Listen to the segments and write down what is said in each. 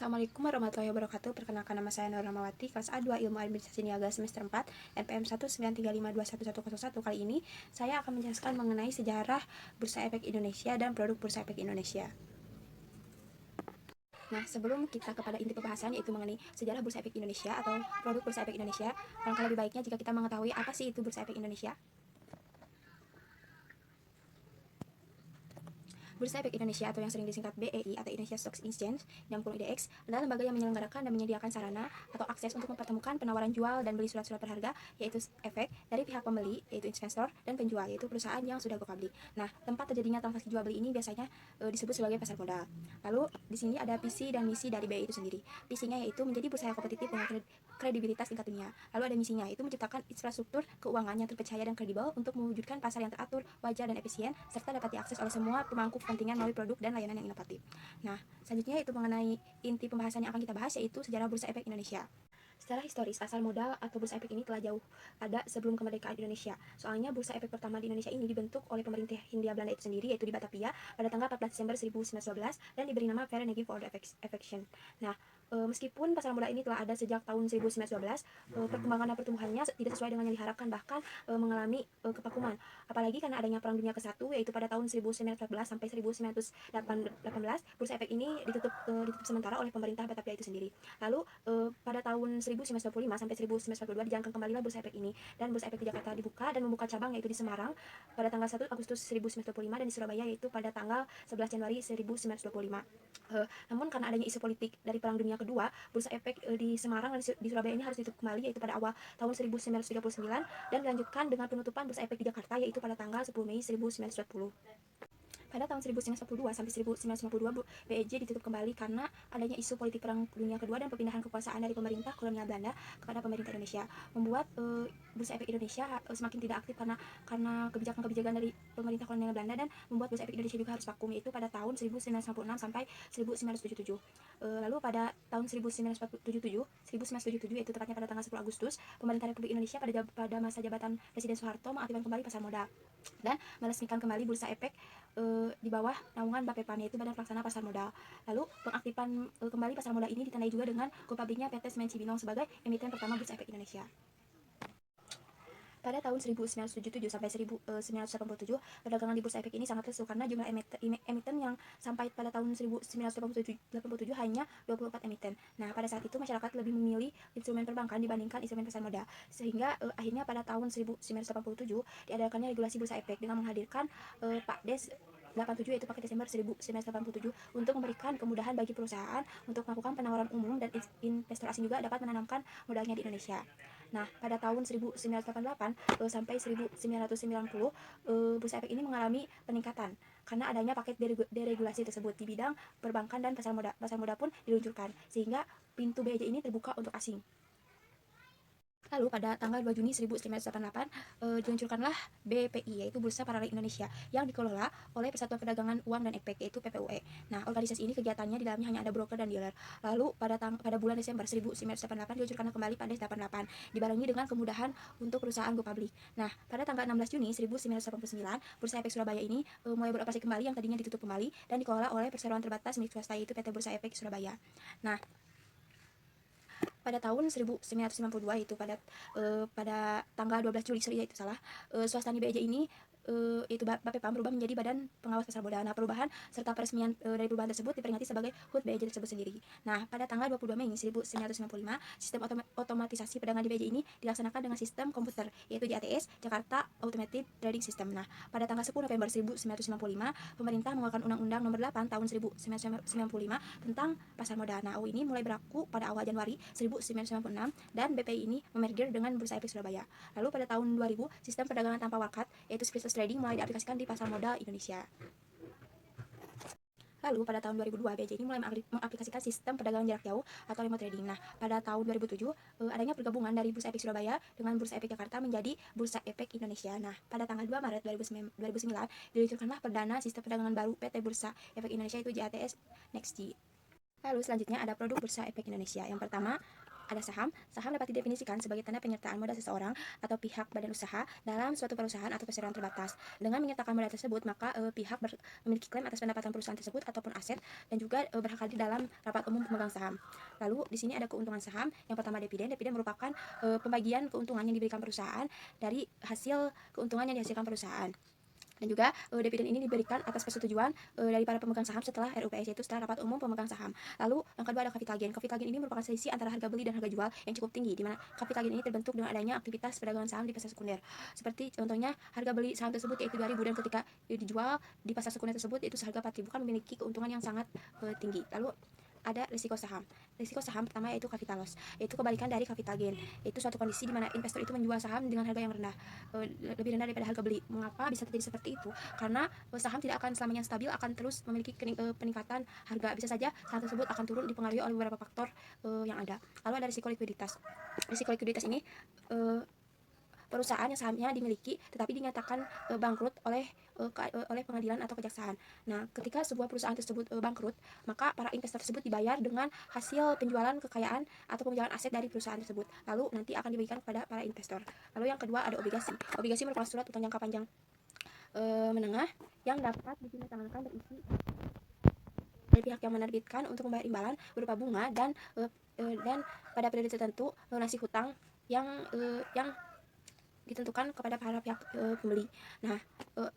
Assalamualaikum warahmatullahi wabarakatuh. Perkenalkan, nama saya Nur Rahmawati, kelas A2 Ilmu Administrasi Niaga semester 4, NPM 193521101. Kali ini saya akan menjelaskan mengenai sejarah Bursa Efek Indonesia dan produk Bursa Efek Indonesia. Nah, sebelum kita kepada inti pembahasan, yaitu mengenai sejarah Bursa Efek Indonesia atau produk Bursa Efek Indonesia, alangkah lebih baiknya jika kita mengetahui apa sih itu Bursa Efek Indonesia. Bursa Efek Indonesia atau yang sering disingkat BEI atau Indonesia Stock Exchange yang IDX adalah lembaga yang menyelenggarakan dan menyediakan sarana atau akses untuk mempertemukan penawaran jual dan beli surat-surat berharga, yaitu efek, dari pihak pembeli, yaitu investor, dan penjual, yaitu perusahaan yang sudah go public. Nah, tempat terjadinya transaksi jual beli ini biasanya disebut sebagai pasar modal. Lalu di sini ada visi dan misi dari BEI itu sendiri. Visinya yaitu menjadi bursa yang kompetitif dengan kredibilitas tingkat dunia. Lalu ada misinya, yaitu menciptakan infrastruktur keuangan yang terpercaya dan kredibel untuk mewujudkan pasar yang teratur, wajar, dan efisien, serta dapat diakses oleh semua pemangku kepentingan melalui produk dan layanan yang inovatif. Nah, selanjutnya itu mengenai inti pembahasan yang akan kita bahas, yaitu sejarah Bursa Efek Indonesia. Secara historis, pasar modal atau bursa efek ini telah jauh ada sebelum kemerdekaan Indonesia. Soalnya bursa efek pertama di Indonesia ini dibentuk oleh pemerintah Hindia Belanda itu sendiri, yaitu di Batavia pada tanggal 14 Desember 1912 dan diberi nama Vereniging for the Affection. Nah, meskipun pasar modal ini telah ada sejak tahun 1912, perkembangan dan pertumbuhannya tidak sesuai dengan yang diharapkan, bahkan mengalami kevakuman. Apalagi karena adanya Perang Dunia ke-1, yaitu pada tahun 1914 sampai 1918, bursa efek ini ditutup sementara oleh pemerintah Batavia itu sendiri. Lalu pada tahun 1995 sampai 1992 dijalankan kembali bursa efek ini, dan bursa efek di Jakarta dibuka dan membuka cabang, yaitu di Semarang pada tanggal 1 Agustus 1925 dan di Surabaya yaitu pada tanggal 11 Januari 1925. Namun karena adanya isu politik dari Perang Dunia Kedua, bursa efek di Semarang dan di Surabaya ini harus ditutup kembali, yaitu pada awal tahun 1939, dan dilanjutkan dengan penutupan bursa efek di Jakarta, yaitu pada tanggal 10 Mei 1940. Pada tahun 1942 sampai 1952, BEJ ditutup kembali karena adanya isu politik Perang Dunia Kedua dan perpindahan kekuasaan dari pemerintah kolonial Belanda kepada pemerintah Indonesia, membuat bursa efek Indonesia semakin tidak aktif karena kebijakan-kebijakan dari pemerintah kolonial Belanda, dan membuat bursa efek Indonesia juga harus vakum, yaitu pada tahun 1996 sampai 1977. Lalu pada tahun 1977, yaitu tepatnya pada tanggal 10 Agustus, pemerintah Republik Indonesia pada masa jabatan Presiden Soeharto mengaktifkan kembali pasar modal dan meresmikan kembali bursa efek di bawah naungan Bapepam, yaitu Badan Pelaksana Pasar Modal. Lalu pengaktifan kembali pasar modal ini ditandai juga dengan go publiknya PT Semen Cibinong sebagai emiten pertama bursa efek Indonesia. Pada tahun 1977 sampai 1987, perdagangan di bursa efek ini sangat lesu karena jumlah emiten yang sampai pada tahun 1987 hanya 24 emiten. Nah, pada saat itu masyarakat lebih memilih instrumen perbankan dibandingkan instrumen pasar modal, sehingga akhirnya pada tahun 1987 diadakannya regulasi bursa efek dengan menghadirkan Pak Des 87, yaitu paket Desember 1987, untuk memberikan kemudahan bagi perusahaan untuk melakukan penawaran umum, dan investor asing juga dapat menanamkan modalnya di Indonesia. Nah, pada tahun 1988 sampai 1990, bursa efek ini mengalami peningkatan karena adanya paket deregulasi tersebut di bidang perbankan dan pasar modal. Pasar modal pun diluncurkan sehingga pintu BEJ ini terbuka untuk asing. Lalu pada tanggal 2 Juni 1988 diluncurkanlah BPI, yaitu Bursa Paralel Indonesia, yang dikelola oleh Persatuan Perdagangan Uang dan Efek, yaitu PPUE. Nah, organisasi ini kegiatannya di dalamnya hanya ada broker dan dealer. Lalu pada bulan Desember 1988 diluncurkan kembali PADES 88, dibarengi dengan kemudahan untuk perusahaan go public. Nah, pada tanggal 16 Juni 1989, Bursa Efek Surabaya ini mulai beroperasi kembali, yang tadinya ditutup kembali dan dikelola oleh perseroan terbatas milik swasta, yaitu PT Bursa Efek Surabaya. Nah, pada tahun 1992, itu pada tanggal 12 Juli, itu salah, swastani BEJ ini yaitu Bapepam berubah menjadi Badan Pengawas Pasar Modal. Nah, perubahan serta peresmian dari perubahan tersebut diperingati sebagai HUT BEJ tersebut sendiri. Nah, pada tanggal 22 Mei 1995, sistem otomatisasi perdagangan di BEJ ini dilaksanakan dengan sistem komputer, yaitu JATS, Jakarta Automated Trading System. Nah, pada tanggal 10 November 1995, pemerintah mengeluarkan Undang-Undang Nomor 8 Tahun 1995 tentang pasar modal. Nah, ini mulai berlaku pada awal Januari 1996, dan BPI ini memerger dengan Bursa Efek Surabaya. Lalu pada tahun 2000, sistem perdagangan tanpa wakat, yaitu Spiritus Trading, mulai diaplikasikan di pasar modal Indonesia. Lalu pada tahun 2002, BEJ ini mulai mengaplikasikan sistem perdagangan jarak jauh atau remote trading. Nah, pada tahun 2007 adanya pergabungan dari Bursa Efek Surabaya dengan Bursa Efek Jakarta menjadi Bursa Efek Indonesia. Nah, pada tanggal 2 Maret 2009 diluncurkanlah perdana sistem perdagangan baru PT Bursa Efek Indonesia, itu JATS Next G. Lalu selanjutnya ada produk Bursa Efek Indonesia. Yang pertama ada saham. Saham dapat didefinisikan sebagai tanda penyertaan modal seseorang atau pihak badan usaha dalam suatu perusahaan atau perseroan terbatas. Dengan menyertakan modal tersebut, maka pihak memiliki klaim atas pendapatan perusahaan tersebut ataupun aset, dan juga berhak hadir dalam rapat umum pemegang saham. Lalu di sini ada keuntungan saham. Yang pertama dividen. Dividen merupakan pembagian keuntungan yang diberikan perusahaan dari hasil keuntungan yang dihasilkan perusahaan. Dan juga dividen ini diberikan atas persetujuan dari para pemegang saham setelah RUPS, yaitu setelah rapat umum pemegang saham. Lalu yang kedua ada capital gain. Capital gain ini merupakan selisih antara harga beli dan harga jual yang cukup tinggi, di mana capital gain ini terbentuk dengan adanya aktivitas perdagangan saham di pasar sekunder. Seperti contohnya harga beli saham tersebut yaitu 2.000, dan ketika dijual di pasar sekunder tersebut yaitu seharga 4.000, kan memiliki keuntungan yang sangat tinggi. Lalu ada risiko saham. Risiko saham pertama yaitu capital loss, yaitu kebalikan dari capital gain. Itu suatu kondisi di mana investor itu menjual saham dengan harga yang rendah, lebih rendah daripada harga beli. Mengapa bisa terjadi seperti itu? Karena saham tidak akan selamanya stabil, akan terus memiliki peningkatan harga. Bisa saja saham tersebut akan turun dipengaruhi oleh beberapa faktor yang ada. Lalu ada risiko likuiditas. Risiko likuiditas ini perusahaan yang sahamnya dimiliki tetapi dinyatakan bangkrut oleh pengadilan atau kejaksaan. Nah, ketika sebuah perusahaan tersebut bangkrut, maka para investor tersebut dibayar dengan hasil penjualan kekayaan atau penjualan aset dari perusahaan tersebut. Lalu nanti akan diberikan kepada para investor. Lalu yang kedua ada obligasi. Obligasi merupakan surat utang jangka panjang menengah yang dapat ditandatangani berisi dari pihak yang menerbitkan untuk membayar imbalan berupa bunga dan pada periode tertentu melunasi hutang yang ditentukan kepada para pihak pembeli. Nah,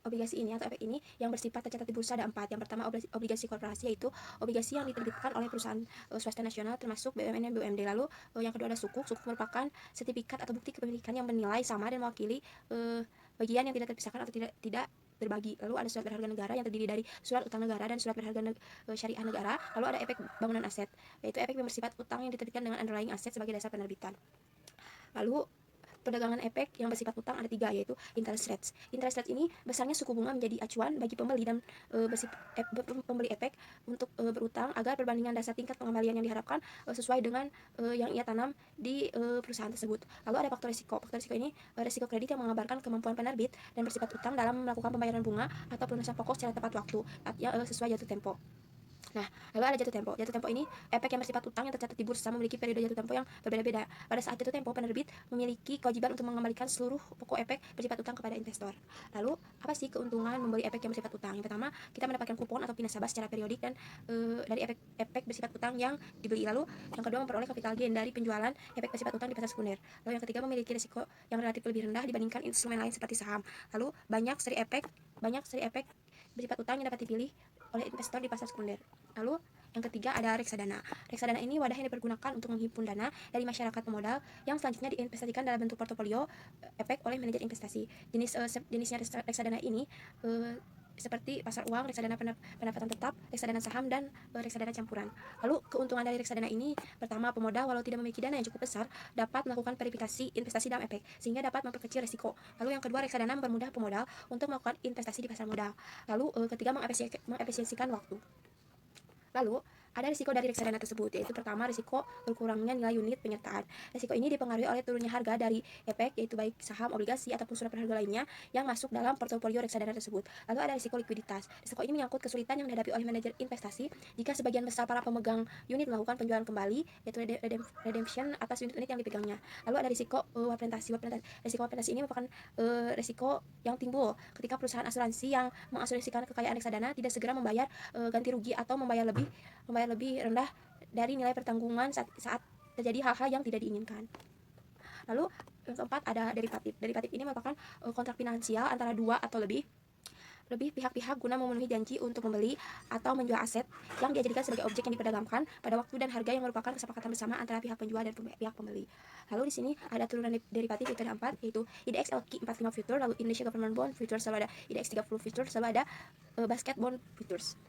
obligasi ini atau efek ini yang bersifat tercatat di bursa ada 4. Yang pertama obligasi korporasi, yaitu obligasi yang diterbitkan oleh perusahaan swasta nasional termasuk BUMN dan BUMD. Lalu yang kedua ada sukuk. Sukuk merupakan sertifikat atau bukti kepemilikan yang bernilai sama dan mewakili bagian yang tidak terpisahkan atau tidak berbagi. Lalu ada surat berharga negara yang terdiri dari surat utang negara dan surat berharga syariah negara. Lalu ada efek bangunan aset, yaitu efek yang bersifat utang yang diterbitkan dengan underlying aset sebagai dasar penerbitan. Lalu perdagangan efek yang bersifat utang ada 3, yaitu interest rates. Interest rates ini besarnya suku bunga menjadi acuan bagi pembeli dan pembeli efek untuk berutang agar perbandingan dasar tingkat pengembalian yang diharapkan sesuai dengan yang ia tanam di perusahaan tersebut. Lalu ada faktor risiko. Faktor risiko ini risiko kredit yang mengabarkan kemampuan penerbit dan bersifat utang dalam melakukan pembayaran bunga atau pelunasan pokok secara tepat waktu sesuai jatuh tempo. Nah, lalu ada jatuh tempo. Jatuh tempo ini efek yang bersifat utang yang tercatat di bursa memiliki periode jatuh tempo yang berbeda-beda. Pada saat jatuh tempo, penerbit memiliki kewajiban untuk mengembalikan seluruh pokok efek bersifat utang kepada investor. Lalu, apa sih keuntungan membeli efek yang bersifat utang? Yang pertama, kita mendapatkan kupon atau pinasabah secara periodik dan dari efek bersifat utang yang dibeli. Lalu, yang kedua memperoleh capital gain dari penjualan efek bersifat utang di pasar sekunder. Lalu yang ketiga memiliki risiko yang relatif lebih rendah dibandingkan instrumen lain seperti saham. Lalu, banyak seri efek bersifat utang yang dapat dipilih oleh investor di pasar sekunder. Lalu yang ketiga ada reksadana. Reksadana ini wadah yang dipergunakan untuk menghimpun dana dari masyarakat pemodal yang selanjutnya diinvestasikan dalam bentuk portofolio efek oleh manajer investasi. Jenisnya reksadana ini seperti pasar uang, reksadana pendapatan tetap, reksadana saham, dan reksadana campuran. Lalu keuntungan dari reksadana ini pertama, pemodal walau tidak memiliki dana yang cukup besar dapat melakukan verifikasi investasi dalam efek sehingga dapat memperkecil risiko. Lalu yang kedua, reksadana mempermudah pemodal untuk melakukan investasi di pasar modal. Lalu ketiga, mengefisiensikan waktu. Lalu ada risiko dari reksadana tersebut, yaitu pertama risiko berkurangnya nilai unit penyertaan. Risiko ini dipengaruhi oleh turunnya harga dari efek, yaitu baik saham, obligasi, ataupun surat berharga lainnya yang masuk dalam portofolio reksadana tersebut. Lalu ada risiko likuiditas. Risiko ini menyangkut kesulitan yang dihadapi oleh manajer investasi jika sebagian besar para pemegang unit melakukan penjualan kembali, yaitu redemption atas unit-unit yang dipegangnya. Lalu ada risiko waplentasi. Risiko waplentasi ini merupakan risiko yang timbul ketika perusahaan asuransi yang mengasuransikan kekayaan reksadana tidak segera membayar ganti rugi atau membayar lebih rendah dari nilai pertanggungan saat terjadi hal-hal yang tidak diinginkan. Lalu yang keempat ada derivatif. Derivatif ini merupakan kontrak finansial antara dua atau lebih pihak-pihak guna memenuhi janji untuk membeli atau menjual aset yang dijadikan sebagai objek yang diperdagangkan pada waktu dan harga yang merupakan kesepakatan bersama antara pihak penjual dan pihak pembeli. Lalu di sini ada turunan derivatif, yaitu ada 4, yaitu IDX LQ45 Future, lalu Indonesia Government Bond Futures, lalu ada IDX 30 Futures, lalu ada Basket Bond Futures.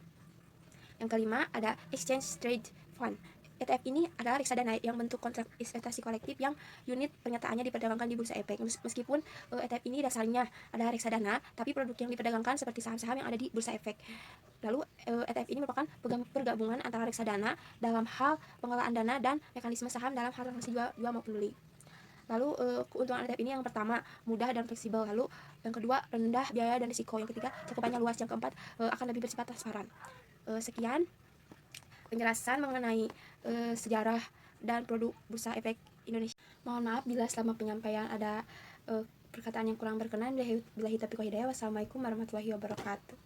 Yang kelima ada Exchange Trade Fund. ETF ini adalah reksadana yang bentuk kontrak investasi kolektif yang unit penyertaannya diperdagangkan di bursa efek. Meskipun ETF ini dasarnya adalah reksadana, tapi produk yang diperdagangkan seperti saham-saham yang ada di bursa efek. Lalu ETF ini merupakan pergabungan antara reksadana dalam hal pengelolaan dana dan mekanisme saham dalam hal transaksi jual maupun beli. Lalu keuntungan ETF ini yang pertama mudah dan fleksibel, lalu yang kedua rendah biaya dan risiko, yang ketiga cakupannya luas, yang keempat akan lebih bersifat transparan. Sekian penjelasan mengenai sejarah dan produk Bursa Efek Indonesia. Mohon maaf bila selama penyampaian ada perkataan yang kurang berkenan. Billahi taufiq wal hidayah. Wassalamualaikum warahmatullahi wabarakatuh.